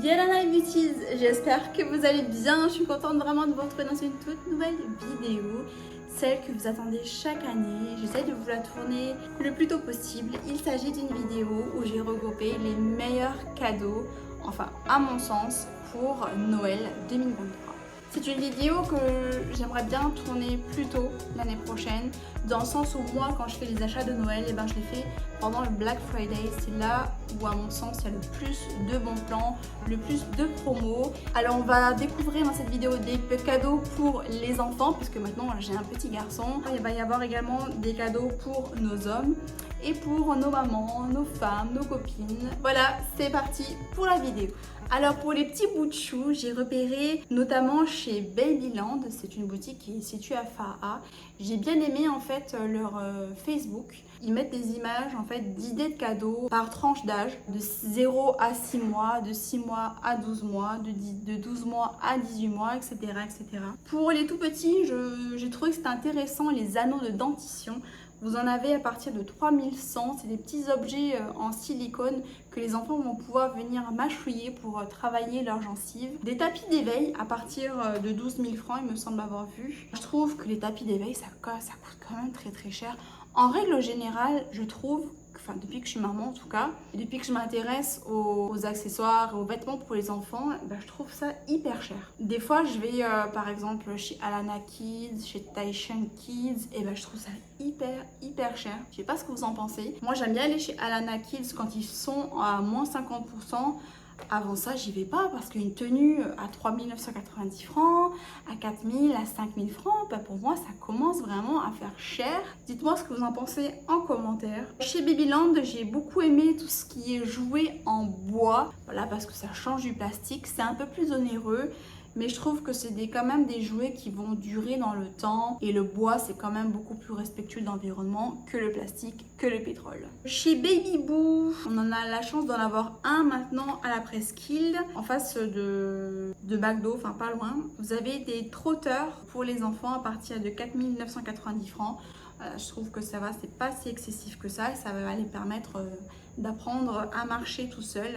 Yelana Beauties, j'espère que vous allez bien. Je suis contente vraiment de vous retrouver dans une toute nouvelle vidéo, celle que vous attendez chaque année. J'essaie de vous la tourner le plus tôt possible. Il s'agit d'une vidéo où j'ai regroupé les meilleurs cadeaux, enfin à mon sens, pour Noël 2023. C'est une vidéo que j'aimerais bien tourner plus tôt l'année prochaine, dans le sens où moi, quand je fais les achats de Noël, je les fais pendant le Black Friday. C'est là où, à mon sens, il y a le plus de bons plans, le plus de promos. Alors, on va découvrir dans cette vidéo des cadeaux pour les enfants, puisque maintenant j'ai un petit garçon. Il va y avoir également des cadeaux pour nos hommes et pour nos mamans, nos femmes, nos copines. Voilà, c'est parti pour la vidéo. Alors pour les petits bouts de choux, j'ai repéré notamment chez Babyland, c'est une boutique qui est située à Faha. J'ai bien aimé en fait leur Facebook. Ils mettent des images en fait d'idées de cadeaux par tranche d'âge, de 0 à 6 mois, de 6 mois à 12 mois, de 12 mois à 18 mois, etc. etc. Pour les tout petits, j'ai trouvé que c'était intéressant les anneaux de dentition. Vous en avez à partir de 3100, c'est des petits objets en silicone que les enfants vont pouvoir venir mâchouiller pour travailler leurs gencives. Des tapis d'éveil à partir de 12 000 francs, il me semble avoir vu. Je trouve que les tapis d'éveil, ça coûte quand même très très cher. En règle générale, je trouve, enfin depuis que je suis maman en tout cas, et depuis que je m'intéresse aux accessoires et aux vêtements pour les enfants, je trouve ça hyper cher. Des fois je vais par exemple chez Alana Kids, chez Taishan Kids, et je trouve ça hyper cher. Je sais pas ce que vous en pensez. Moi j'aime bien aller chez Alana Kids quand ils sont à moins 50%. Avant ça, j'y vais pas parce qu'une tenue à 3 990 francs, à 4 000, à 5 000 francs, pour moi, ça commence vraiment à faire cher. Dites-moi ce que vous en pensez en commentaire. Chez Babyland, j'ai beaucoup aimé tout ce qui est jouet en bois. Voilà, parce que ça change du plastique. C'est un peu plus onéreux. Mais je trouve que c'est quand même des jouets qui vont durer dans le temps. Et le bois, c'est quand même beaucoup plus respectueux de l'environnement que le plastique, que le pétrole. Chez Baby Boo, on en a la chance d'en avoir un maintenant à la Presqu'île, en face de McDo, enfin pas loin. Vous avez des trotteurs pour les enfants à partir de 4 990 francs. Je trouve que ça va, c'est pas si excessif que ça. Ça va les permettre d'apprendre à marcher tout seul,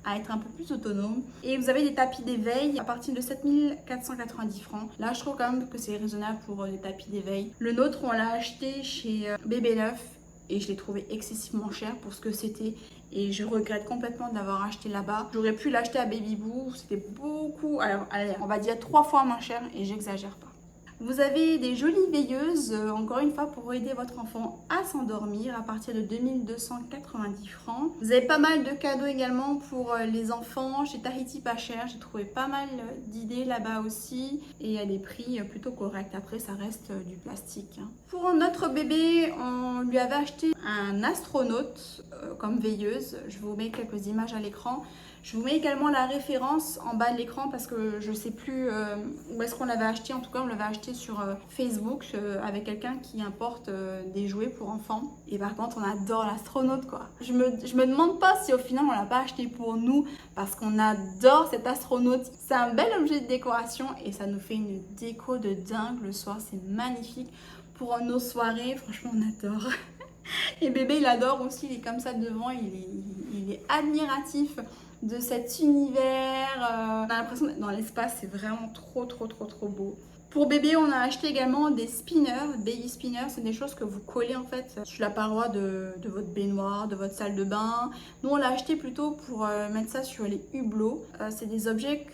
à être un peu plus autonome. Et vous avez des tapis d'éveil à partir de 7 490 francs. Là, je trouve quand même que c'est raisonnable pour les tapis d'éveil. Le nôtre, on l'a acheté chez Bébé Neuf et je l'ai trouvé excessivement cher pour ce que c'était. Et je regrette complètement de l'avoir acheté là-bas. J'aurais pu l'acheter à Baby Boo, c'était beaucoup, alors, allez, on va dire 3 fois moins cher et j'exagère pas. Vous avez des jolies veilleuses, encore une fois, pour aider votre enfant à s'endormir à partir de 2290 francs. Vous avez pas mal de cadeaux également pour les enfants chez Tahiti pas cher. J'ai trouvé pas mal d'idées là-bas aussi et à des prix plutôt corrects. Après, ça reste du plastique. Pour notre bébé, on lui avait acheté un astronaute comme veilleuse. Je vous mets quelques images à l'écran. Je vous mets également la référence en bas de l'écran parce que je ne sais plus où est-ce qu'on l'avait acheté. En tout cas, on l'avait acheté sur Facebook avec quelqu'un qui importe des jouets pour enfants. Et par contre, on adore l'astronaute quoi. Je me demande pas si au final on l'a pas acheté pour nous parce qu'on adore cet astronaute. C'est un bel objet de décoration et ça nous fait une déco de dingue le soir. C'est magnifique pour nos soirées. Franchement, on adore. Et bébé, il adore aussi. Il est comme ça devant. Il est admiratif de cet univers. On a l'impression d'être dans l'espace, c'est vraiment trop beau. Pour bébé, on a acheté également des spinners, baby spinners, c'est des choses que vous collez en fait sur la paroi de votre baignoire, de votre salle de bain. Nous on l'a acheté plutôt pour mettre ça sur les hublots. C'est des objets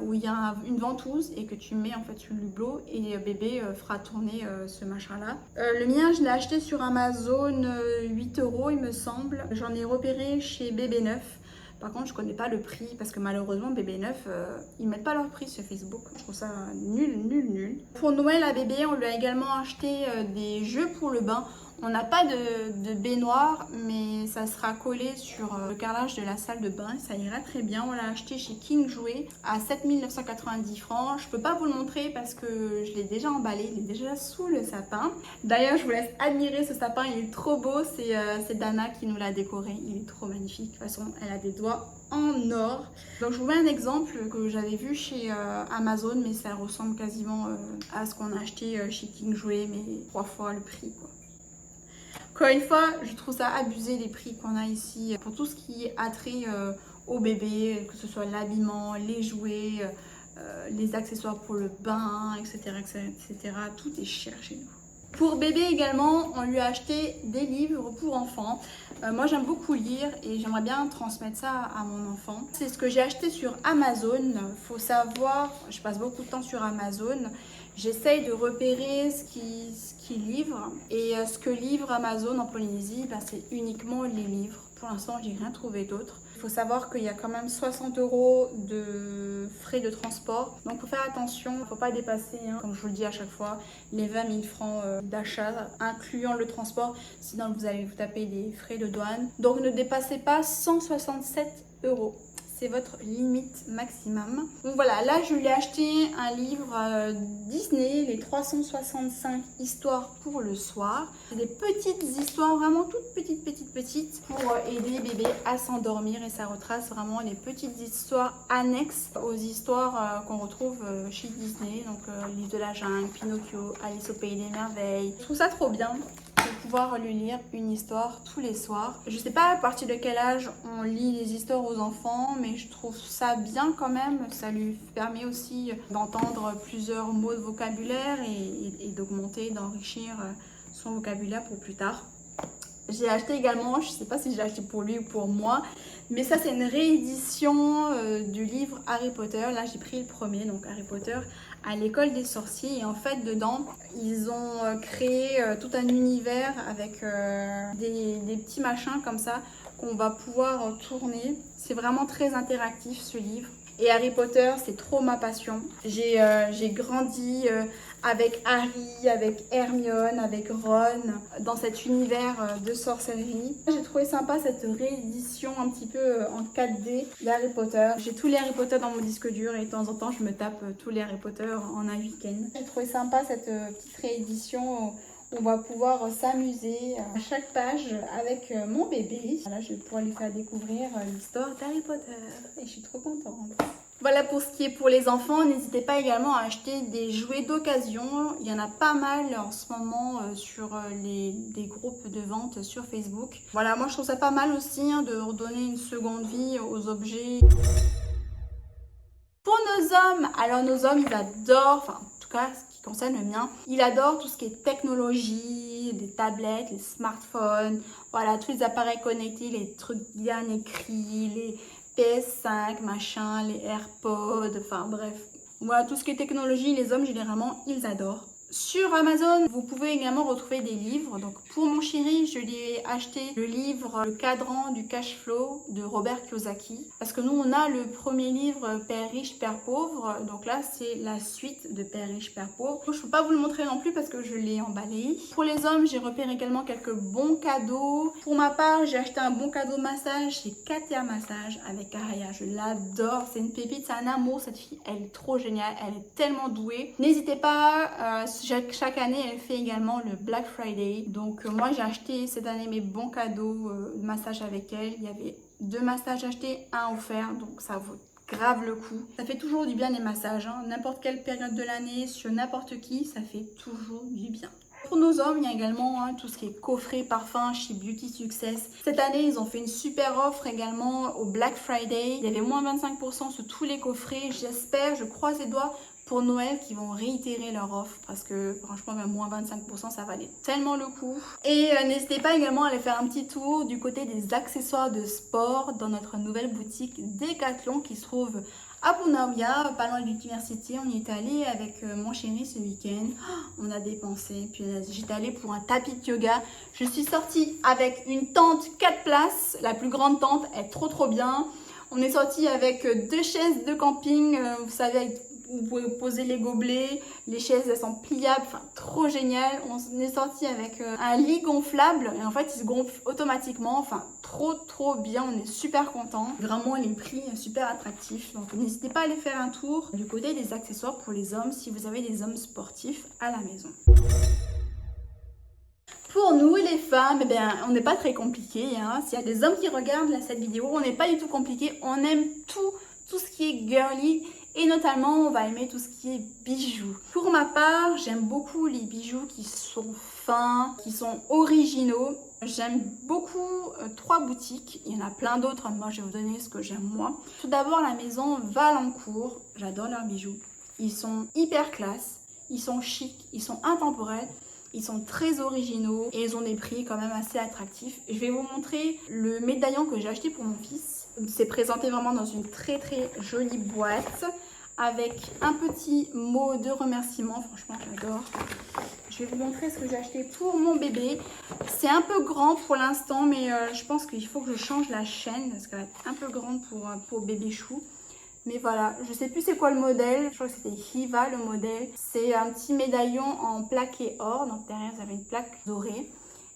où il y a une ventouse et que tu mets en fait sur le hublot et bébé fera tourner ce machin là. Le mien je l'ai acheté sur Amazon 8 € il me semble. J'en ai repéré chez Bébé Neuf. Par contre, je connais pas le prix parce que malheureusement, Bébé Neuf, ils mettent pas leur prix sur Facebook. Je trouve ça nul. Pour Noël à bébé, on lui a également acheté des jeux pour le bain. On n'a pas de baignoire, mais ça sera collé sur le carrelage de la salle de bain. Ça ira très bien. On l'a acheté chez King Jouet à 7 990 francs. Je peux pas vous le montrer parce que je l'ai déjà emballé. Il est déjà sous le sapin. D'ailleurs, je vous laisse admirer ce sapin. Il est trop beau. C'est Dana qui nous l'a décoré. Il est trop magnifique. De toute façon, elle a des doigts en or. Donc, je vous mets un exemple que j'avais vu chez Amazon, mais ça ressemble quasiment à ce qu'on a acheté chez King Jouet, mais 3 fois le prix, quoi. Encore une fois, je trouve ça abusé les prix qu'on a ici pour tout ce qui est attrait au bébé, que ce soit l'habillement, les jouets, les accessoires pour le bain, etc., etc. Tout est cher chez nous. Pour bébé également, on lui a acheté des livres pour enfants. Moi j'aime beaucoup lire et j'aimerais bien transmettre ça à mon enfant. C'est ce que j'ai acheté sur Amazon. Faut savoir, je passe beaucoup de temps sur Amazon. J'essaye de repérer ce qui livre. Et ce que livre Amazon en Polynésie, ben, c'est uniquement les livres. Pour l'instant, j'ai rien trouvé d'autre. Il faut savoir qu'il y a quand même 60 € de frais de transport. Donc, il faut faire attention. Il ne faut pas dépasser, hein, comme je vous le dis à chaque fois, les 20 000 francs d'achat, incluant le transport. Sinon, vous allez vous taper des frais de douane. Donc, ne dépassez pas 167 €. C'est votre limite maximum. Donc voilà, là je lui ai acheté un livre Disney, les 365 histoires pour le soir. C'est des petites histoires, vraiment toutes petites pour aider bébé à s'endormir et ça retrace vraiment les petites histoires annexes aux histoires qu'on retrouve chez Disney. Donc Livre de la jungle, Pinocchio, Alice au pays des merveilles. Je trouve ça trop bien de pouvoir lui lire une histoire tous les soirs. Je sais pas à partir de quel âge on lit les histoires aux enfants, mais je trouve ça bien quand même. Ça lui permet aussi d'entendre plusieurs mots de vocabulaire et d'augmenter, d'enrichir son vocabulaire pour plus tard. J'ai acheté également, je ne sais pas si j'ai acheté pour lui ou pour moi, mais ça c'est une réédition du livre Harry Potter. Là j'ai pris le premier, donc Harry Potter à l'école des sorciers. Et en fait dedans, ils ont créé tout un univers avec des petits machins comme ça qu'on va pouvoir tourner. C'est vraiment très interactif ce livre. Et Harry Potter, c'est trop ma passion. J'ai grandi avec Harry, avec Hermione, avec Ron, dans cet univers de sorcellerie. J'ai trouvé sympa cette réédition un petit peu en 4D d'Harry Potter. J'ai tous les Harry Potter dans mon disque dur et de temps en temps, je me tape tous les Harry Potter en un week-end. J'ai trouvé sympa cette petite réédition. On va pouvoir s'amuser à chaque page avec mon bébé. Voilà, je vais pouvoir lui faire découvrir l'histoire d'Harry Potter et je suis trop contente. Voilà pour ce qui est pour les enfants. N'hésitez pas également à acheter des jouets d'occasion. Il y en a pas mal en ce moment sur des groupes de vente sur Facebook. Voilà, moi je trouve ça pas mal aussi de redonner une seconde vie aux objets. Pour nos hommes, alors nos hommes ils adorent, enfin en tout cas ce qui concerne le mien, il adore tout ce qui est technologie, les tablettes, les smartphones, voilà tous les appareils connectés, les trucs bien écrits, les PS5, machin, les AirPods, enfin bref. Voilà, tout ce qui est technologie, les hommes généralement, ils adorent. Sur Amazon, vous pouvez également retrouver des livres. Donc pour mon chéri, je lui ai acheté le livre Le cadran du cash flow de Robert Kiyosaki. Parce que nous, on a le premier livre Père riche, Père pauvre. Donc là, c'est la suite de Père riche, Père pauvre. Je ne peux pas vous le montrer non plus parce que je l'ai emballé. Pour les hommes, j'ai repéré également quelques bons cadeaux. Pour ma part, j'ai acheté un bon cadeau massage chez Katia Massage avec Araya. Je l'adore. C'est une pépite, c'est un amour. Cette fille, elle est trop géniale. Elle est tellement douée. N'hésitez pas... chaque année, elle fait également le Black Friday. Donc, moi, j'ai acheté cette année mes bons cadeaux de massage avec elle. Il y avait 2 massages achetés, 1 offert. Donc, ça vaut grave le coup. Ça fait toujours du bien les massages. N'importe quelle période de l'année, sur n'importe qui, ça fait toujours du bien. Pour nos hommes, il y a également tout ce qui est coffret parfum chez Beauty Success. Cette année, ils ont fait une super offre également au Black Friday. Il y avait moins 25% sur tous les coffrets. J'espère, je croise les doigts pour Noël qui vont réitérer leur offre parce que franchement même moins 25% ça valait tellement le coup. Et n'hésitez pas également à aller faire un petit tour du côté des accessoires de sport dans notre nouvelle boutique Decathlon qui se trouve à Punaouia, pas loin de l'université. On y est allé avec mon chéri ce week-end. On a dépensé, puis j'étais allée pour un tapis de yoga. Je suis sortie avec une tente 4 places, la plus grande tente, elle est trop bien. On est sorti avec 2 chaises de camping, vous savez, avec vous pouvez poser les gobelets, les chaises elles sont pliables, enfin trop génial. On est sorti avec un lit gonflable et en fait il se gonfle automatiquement, enfin trop bien, on est super contents. Vraiment les prix super attractifs, donc n'hésitez pas à aller faire un tour du côté des accessoires pour les hommes si vous avez des hommes sportifs à la maison. Pour nous les femmes, eh bien, on n'est pas très compliqué. S'il y a des hommes qui regardent cette vidéo, on n'est pas du tout compliqué, on aime tout ce qui est girly. Et notamment, on va aimer tout ce qui est bijoux. Pour ma part, j'aime beaucoup les bijoux qui sont fins, qui sont originaux. J'aime beaucoup 3 boutiques, il y en a plein d'autres, moi je vais vous donner ce que j'aime moi. Tout d'abord la maison Valancourt, j'adore leurs bijoux. Ils sont hyper classe, ils sont chics, ils sont intemporels, ils sont très originaux et ils ont des prix quand même assez attractifs. Je vais vous montrer le médaillon que j'ai acheté pour mon fils. C'est présenté vraiment dans une très jolie boîte avec un petit mot de remerciement, franchement j'adore. Je vais vous montrer ce que j'ai acheté pour mon bébé. C'est un peu grand pour l'instant, mais je pense qu'il faut que je change la chaîne parce qu'elle va être un peu grande pour bébé chou. Mais voilà, je sais plus c'est quoi le modèle, je crois que c'était Hiva le modèle. C'est un petit médaillon en plaqué or, donc derrière vous avez une plaque dorée.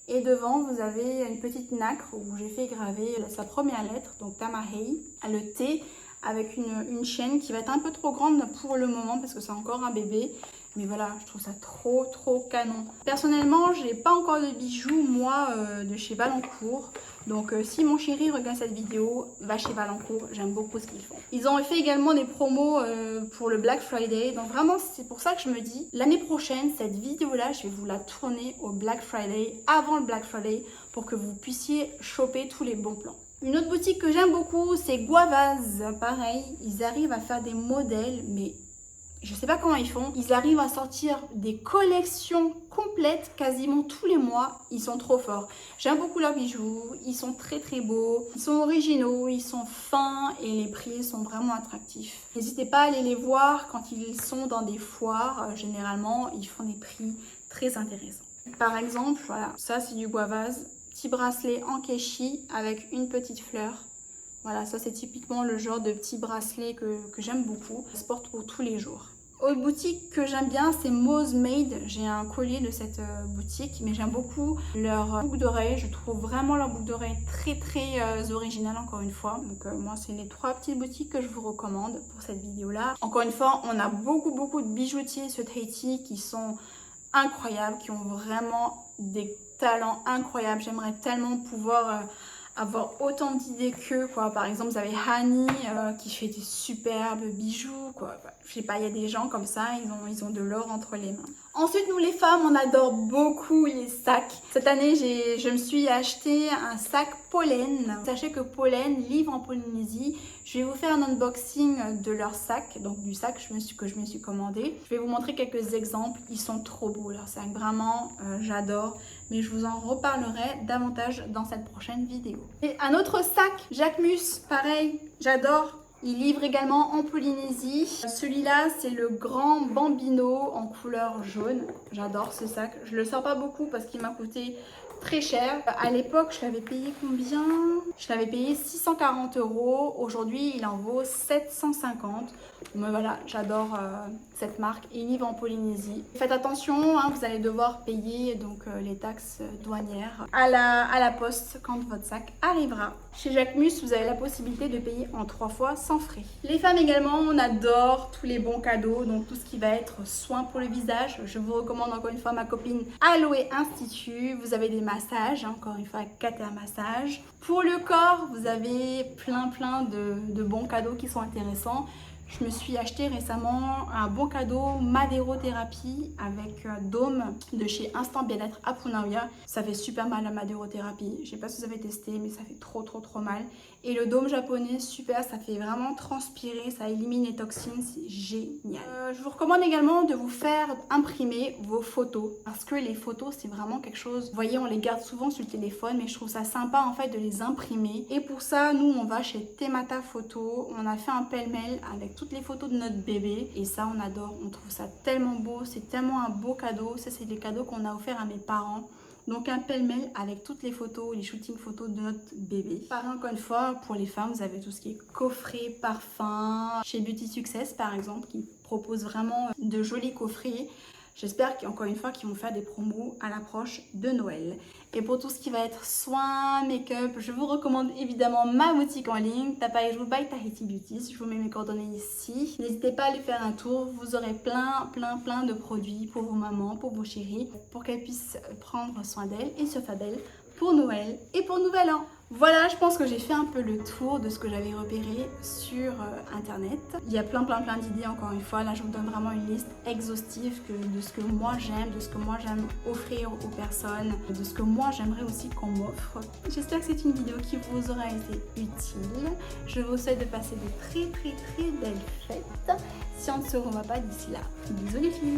Et devant vous avez une petite nacre où j'ai fait graver sa première lettre, donc Tamahei, le T, avec une chaîne qui va être un peu trop grande pour le moment parce que c'est encore un bébé. Mais voilà, je trouve ça trop canon. Personnellement, j'ai pas encore de bijoux, moi, de chez Valancourt. Donc si mon chéri regarde cette vidéo, va chez Valancourt, j'aime beaucoup ce qu'ils font. Ils ont fait également des promos pour le Black Friday. Donc vraiment, c'est pour ça que je me dis, l'année prochaine, cette vidéo-là, je vais vous la tourner au Black Friday, avant le Black Friday, pour que vous puissiez choper tous les bons plans. Une autre boutique que j'aime beaucoup, c'est Guavaz. Pareil, ils arrivent à faire des modèles, mais je sais pas comment ils font. Ils arrivent à sortir des collections complètes quasiment tous les mois. Ils sont trop forts. J'aime beaucoup leurs bijoux. Ils sont très beaux. Ils sont originaux, ils sont fins et les prix sont vraiment attractifs. N'hésitez pas à aller les voir quand ils sont dans des foires. Généralement, ils font des prix très intéressants. Par exemple, voilà, ça c'est du Guavaz. Petit bracelet en keshi avec une petite fleur. Voilà, ça c'est typiquement le genre de petit bracelet que j'aime beaucoup. Ça se porte pour tous les jours. Autre boutique que j'aime bien, c'est Mo's Made. J'ai un collier de cette boutique, mais j'aime beaucoup leur boucle d'oreille. Je trouve vraiment leur boucle d'oreille très originale encore une fois. Donc moi, c'est les 3 petites boutiques que je vous recommande pour cette vidéo-là. Encore une fois, on a beaucoup de bijoutiers sur Tahiti qui sont incroyables, qui ont vraiment des talents incroyables. J'aimerais tellement pouvoir avoir autant d'idées qu'eux, quoi. Par exemple, vous avez Hani qui fait des superbes bijoux, quoi. Je sais pas, il y a des gens comme ça, ils ont de l'or entre les mains. Ensuite, nous les femmes, on adore beaucoup les sacs. Cette année, je me suis acheté un sac Pollen. Sachez que Pollen livre en Polynésie. Je vais vous faire un unboxing de leur sac, donc du sac que je me suis commandé. Je vais vous montrer quelques exemples. Ils sont trop beaux, leurs sacs. Vraiment, j'adore. Mais je vous en reparlerai davantage dans cette prochaine vidéo. Et un autre sac, Jacquemus, pareil, j'adore. Il livre également en Polynésie. Celui-là, c'est le grand Bambino en couleur jaune. J'adore ce sac. Je le sors pas beaucoup parce qu'il m'a coûté très cher. À l'époque, je l'avais payé combien? Je l'avais payé 640 €. Aujourd'hui, il en vaut 750. Mais voilà, j'adore cette marque. Il livre en Polynésie. Faites attention, hein, vous allez devoir payer donc les taxes douanières à la poste quand votre sac arrivera. Chez Jacquemus, vous avez la possibilité de payer en 3 fois sans frais. Les femmes également, on adore tous les bons cadeaux, donc tout ce qui va être soin pour le visage. Je vous recommande encore une fois ma copine Aloe Institute. Vous avez des massages, hein, encore une fois, Cater Massage. Pour le corps, vous avez plein de bons cadeaux qui sont intéressants. Je me suis acheté récemment un bon cadeau madérothérapie avec dôme de chez Instant Bien-être à Punaouia. Ça fait super mal la madérothérapie. Je sais pas si vous avez testé, mais ça fait trop mal. Et le dôme japonais, super, ça fait vraiment transpirer, ça élimine les toxines, c'est génial. Je vous recommande également de vous faire imprimer vos photos parce que les photos, c'est vraiment quelque chose. Vous voyez, on les garde souvent sur le téléphone, mais je trouve ça sympa en fait de les imprimer. Et pour ça, nous, on va chez Temata Photo. On a fait un pêle-mêle avec toutes les photos de notre bébé et ça, on adore. On trouve ça tellement beau, c'est tellement un beau cadeau. Ça, c'est des cadeaux qu'on a offerts à mes parents. Donc un pêle-mêle avec toutes les photos, les shootings photos de notre bébé. Pareil, encore une fois, pour les femmes, vous avez tout ce qui est coffret, parfum. Chez Beauty Success, par exemple, qui propose vraiment de jolis coffrets. J'espère qu'encore une fois, qu'ils vont faire des promos à l'approche de Noël. Et pour tout ce qui va être soins, make-up, je vous recommande évidemment ma boutique en ligne, Tapairu by Tahiti Beauties. Je vous mets mes coordonnées ici. N'hésitez pas à aller faire un tour. Vous aurez plein de produits pour vos mamans, pour vos chéris, pour qu'elles puissent prendre soin d'elles et se faire d'elles pour Noël et pour Nouvel An. Voilà, je pense que j'ai fait un peu le tour de ce que j'avais repéré sur internet. Il y a plein d'idées encore une fois. Là, je vous donne vraiment une liste exhaustive de ce que moi j'aime, de ce que moi j'aime offrir aux personnes, de ce que moi j'aimerais aussi qu'on m'offre. J'espère que c'est une vidéo qui vous aura été utile. Je vous souhaite de passer de très belles fêtes. Si on ne se revoit pas d'ici là, bisous les filles!